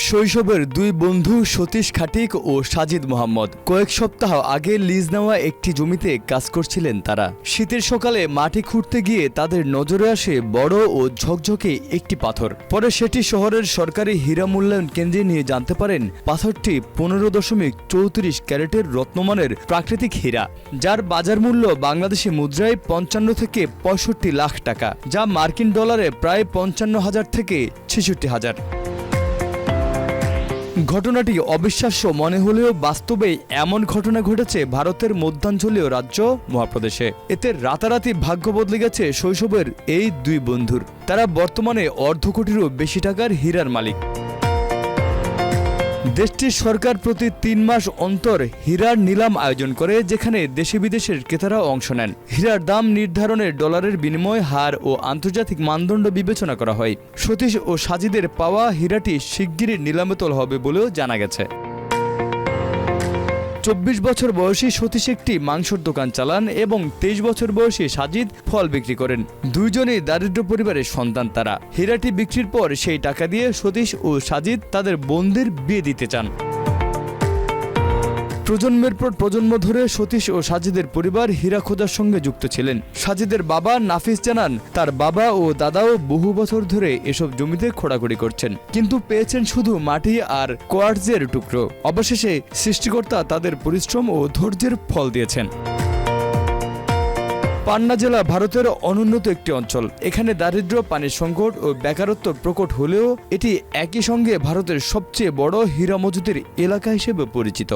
শৈশবের দুই বন্ধু সতীশ খাটিক ও সাজিদ মোহাম্মদ কয়েক সপ্তাহ আগে লিজ নেওয়া একটি জমিতে কাজ করছিলেন তারা। শীতের সকালে মাটি খুঁড়তে গিয়ে তাদের নজরে আসে বড় ও ঝকঝকে একটি পাথর। পরে সেটি শহরের সরকারি হীরা মূল্যায়ন কেন্দ্রে নিয়ে জানতে পারেন পাথরটি 15.34 ক্যারেটের রত্নমানের প্রাকৃতিক হীরা, যার বাজার মূল্য বাংলাদেশি মুদ্রায় 55 থেকে 65 লাখ টাকা, যা মার্কিন ডলারে প্রায় 55,000 থেকে 66,000। ঘটনাটি অবিশ্বাস্য মনে হলেও বাস্তবে এমন ঘটনা ঘটেছে ভারতের মধ্যাঞ্চলীয় রাজ্য মহাপ্রদেশে। এতে রাতারাতি ভাগ্য বদলে গেছে শৈশবের এই দুই বন্ধুর। তারা বর্তমানে অর্ধ কোটিরও বেশি টাকার হীরার মালিক। দেশটির সরকার প্রতি 3 মাস অন্তর হীরার নিলাম আয়োজন করে, যেখানে দেশি বিদেশের ক্রেতারা অংশ নেন। হীরার দাম নির্ধারণে ডলারের বিনিময় হার ও আন্তর্জাতিক মানদণ্ড বিবেচনা করা হয়। সতীশ ও সাজিদের পাওয়া হীরাটি শিগগিরই নিলামে তোলা হবে বলেও জানা গেছে। 24 বছর বয়সী সতীশ একটি মাংসের দোকান চালান এবং 23 বছর বয়সী সাজিদ ফল বিক্রি করেন। দুইজনেই দারিদ্র পরিবারের সন্তান তারা। হীরাটি বিক্রির পর সেই টাকা দিয়ে সতীশ ও সাজিদ তাদের বোনদের বিয়ে দিতে চান। প্রজন্মের পর প্রজন্ম ধরে সতীশ ও সাজিদের পরিবার হীরা খোঁজার সঙ্গে যুক্ত ছিলেন। সাজিদের বাবা নাফিস জানান, তার বাবা ও দাদাও বহু বছর ধরে এসব জমিতে খোঁড়াখুড়ি করছেন, কিন্তু পেয়েছেন শুধু মাটি আর কোয়ার্টজের টুকরো। অবশেষে সৃষ্টিকর্তা তাদের পরিশ্রম ও ধৈর্যের ফল দিয়েছেন। পান্না জেলা ভারতের অনুন্নত একটি অঞ্চল। এখানে দারিদ্র্য, পানির সংকট ও বেকারত্ব প্রকট হলেও এটি একই সঙ্গে ভারতের সবচেয়ে বড় হীরা মজুদের এলাকা হিসেবে পরিচিত।